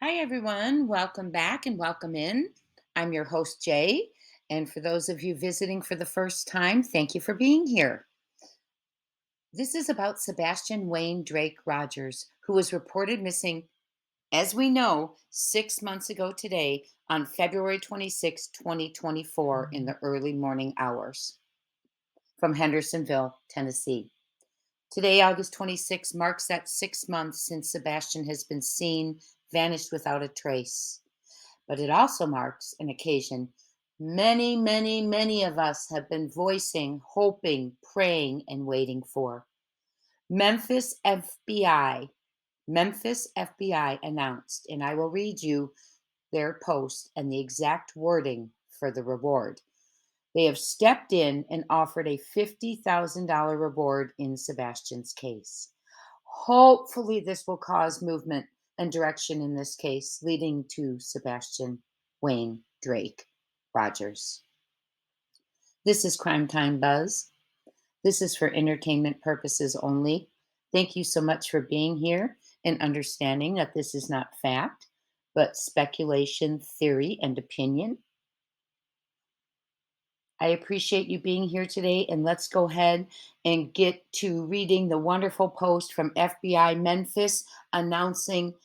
Hi, everyone. Welcome back and welcome in. I'm your host, Jaye. And for those of you visiting for the first time, thank you for being here. This is about Sebastian Wayne Drake Rogers, who was reported missing, as we know, 6 months ago today on February 26, 2024, in the early morning hours from Hendersonville, Tennessee. Today, August 26, marks that 6 months since Sebastian has been seen, vanished without a trace. But it also marks an occasion many of us have been voicing, hoping, praying, and waiting for. Memphis FBI, Memphis FBI announced, and I will read you their post and the exact wording for the reward. They have stepped in and offered a $50,000 reward in Sebastian's case. Hopefully, this will cause movement and direction in this case, leading to Sebastian Wayne Drake Rogers. This is Crime Time Buzz. This is for entertainment purposes only. Thank you so much for being here and understanding that this is not fact, but speculation, theory, and opinion. I appreciate you being here today, and let's go ahead and get to reading the wonderful post from FBI Memphis announcing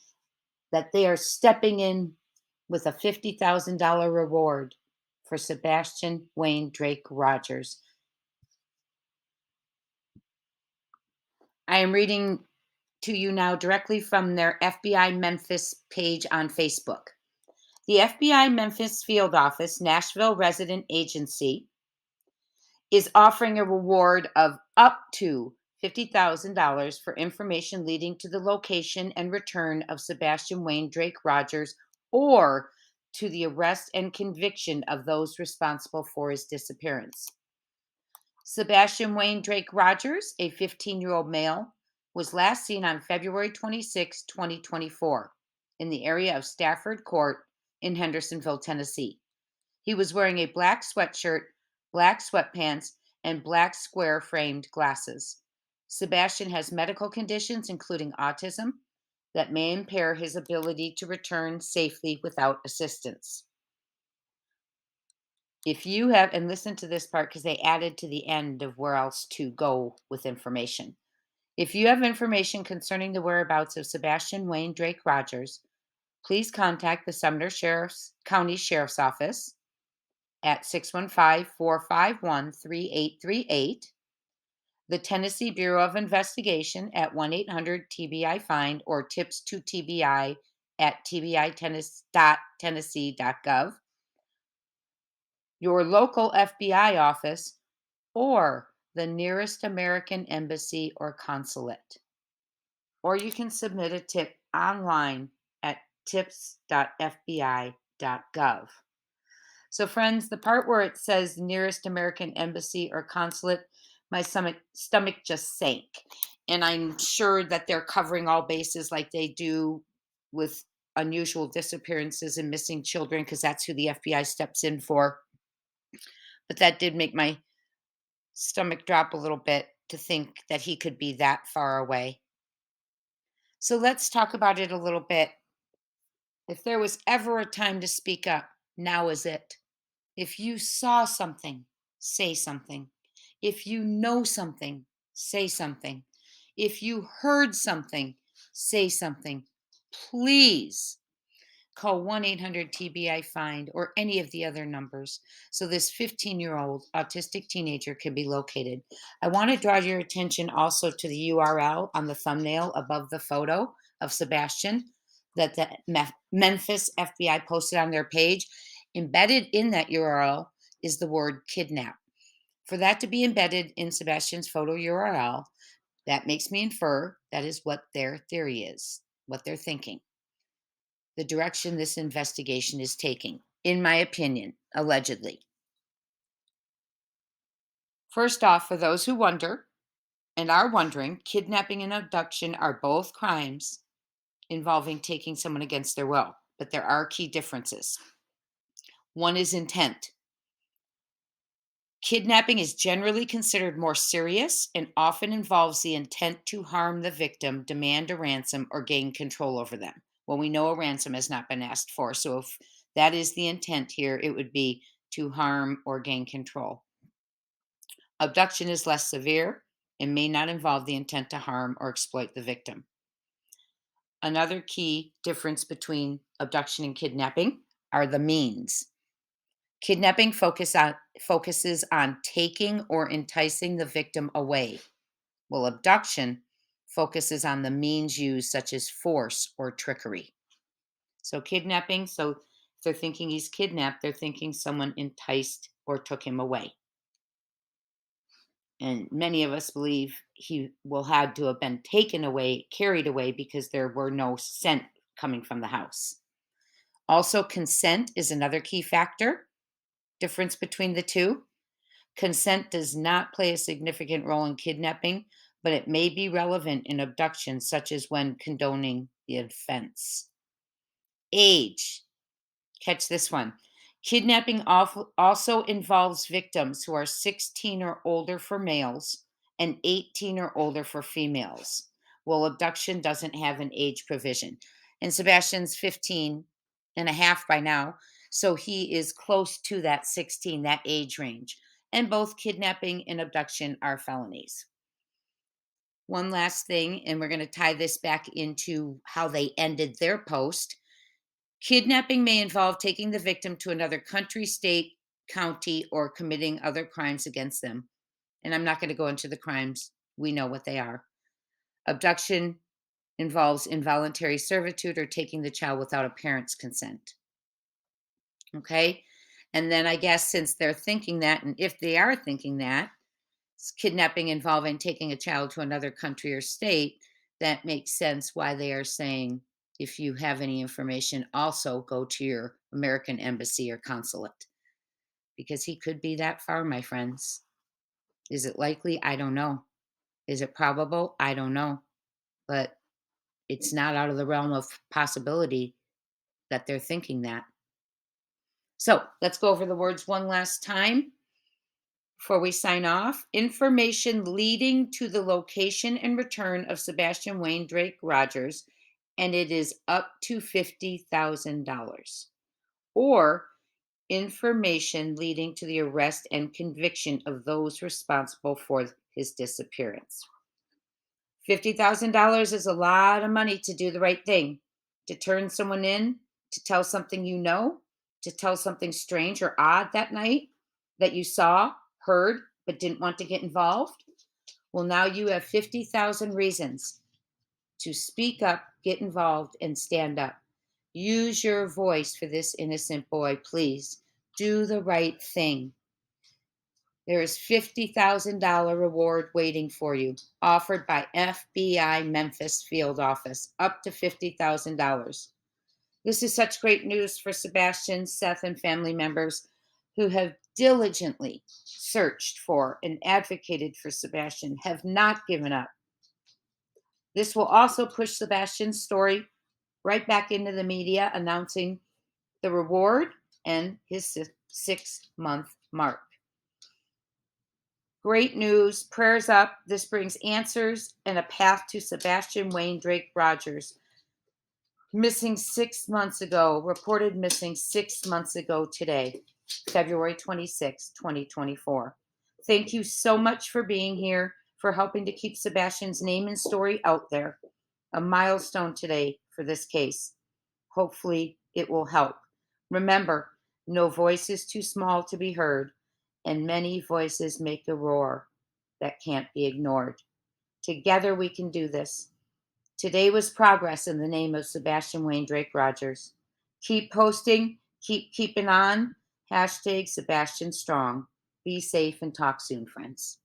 that they are stepping in with a $50,000 reward for Sebastian Wayne Drake Rogers. I am reading to you now directly from their FBI Memphis page on Facebook. The FBI Memphis Field Office, Nashville resident agency, is offering a reward of up to $50,000 for information leading to the location and return of Sebastian Wayne Drake Rogers or to the arrest and conviction of those responsible for his disappearance. Sebastian Wayne Drake Rogers, a 15-year-old male, was last seen on February 26, 2024, in the area of Stafford Court in Hendersonville, Tennessee. He was wearing a black sweatshirt, black sweatpants, and black square framed glasses. Sebastian has medical conditions, including autism, that may impair his ability to return safely without assistance. If you have, and listen to this part because they added to the end of where else to go with information. If you have information concerning the whereabouts of Sebastian Wayne Drake Rogers, please contact the Sumner County Sheriff's Office at 615-451-3838, the Tennessee Bureau of Investigation at 1-800-TBI-FIND, or tips to TBI at tbi.tennessee.gov, your local FBI office, or the nearest American embassy or consulate. Or you can submit a tip online at tips.fbi.gov. So, friends, the part where it says nearest American embassy or consulate, my stomach just sank. And I'm sure that they're covering all bases like they do with unusual disappearances and missing children, because that's who the FBI steps in for. But that did make my stomach drop a little bit to think that he could be that far away. So let's talk about it a little bit. If there was ever a time to speak up, now is it. If you saw something, say something. If you know something, say something. If you heard something, say something. Please call 1-800-TBI-FIND or any of the other numbers so this 15-year-old autistic teenager can be located. I want to draw your attention also to the URL on the thumbnail above the photo of Sebastian that the Memphis FBI posted on their page. Embedded in that URL is the word kidnap. For that to be embedded in Sebastian's photo URL, that makes me infer that is what their theory is, what they're thinking, the direction this investigation is taking, in my opinion, allegedly. First off, for those who wonder and are wondering, kidnapping and abduction are both crimes involving taking someone against their will, but there are key differences. One is intent. Kidnapping is generally considered more serious and often involves the intent to harm the victim, demand a ransom, or gain control over them, Well, we know a ransom has not been asked for. So if that is the intent here, it would be to harm or gain control. Abduction is less severe and may not involve the intent to harm or exploit the victim. Another key difference between abduction and kidnapping are the means. Kidnapping focuses on taking or enticing the victim away, while abduction focuses on the means used, such as force or trickery. So, kidnapping, so if they're thinking he's kidnapped, they're thinking someone enticed or took him away. And many of us believe he will had to have been taken away, carried away, because there were no scent coming from the house. Also, consent is another key factor. Difference between the two. Consent does not play a significant role in kidnapping, but it may be relevant in abduction, such as when condoning the offense. Age. Catch this one. Kidnapping also involves victims who are 16 or older for males and 18 or older for females. Well, abduction doesn't have an age provision. And Sebastian's 15 and a half by now, so he is close to that 16, that age range. And both kidnapping and abduction are felonies. One last thing, and we're going to tie this back into how they ended their post. Kidnapping may involve taking the victim to another country, state, county, or committing other crimes against them. And I'm not going to go into the crimes. We know what they are. Abduction involves involuntary servitude or taking the child without a parent's consent. Okay? And then I guess since they're thinking that, and if they are thinking that, kidnapping involving taking a child to another country or state, that makes sense why they are saying, if you have any information, also go to your American embassy or consulate, because he could be that far, my friends. Is it likely? I don't know. Is it probable? I don't know. But it's not out of the realm of possibility that they're thinking that. So let's go over the words one last time before we sign off. Information leading to the location and return of Sebastian Wayne Drake Rogers, and it is up to $50,000. Or information leading to the arrest and conviction of those responsible for his disappearance. $50,000 is a lot of money to do the right thing, to turn someone in, to tell something you know, to tell something strange or odd that night that you saw, heard, but didn't want to get involved. Well, now you have 50,000 reasons to speak up, get involved, and stand up. Use your voice for this innocent boy, please. Do the right thing. There is $50,000 reward waiting for you, offered by FBI Memphis Field Office, up to $50,000. This is such great news for Sebastian, Seth, and family members who have diligently searched for and advocated for Sebastian, have not given up. This will also push Sebastian's story right back into the media, announcing the reward and his 6-month mark. Great news. Prayers up. This brings answers and a path to Sebastian Wayne Drake Rogers, missing 6 months ago, reported missing 6 months ago today, February 26, 2024. Thank you so much for being here, for helping to keep Sebastian's name and story out there. A milestone today for this case. Hopefully, it will help. Remember, no voice is too small to be heard, and many voices make a roar that can't be ignored. Together, we can do this. Today was progress in the name of Sebastian Wayne Drake Rogers. Keep posting, keep keeping on. Hashtag Sebastian Strong. Be safe and talk soon, friends.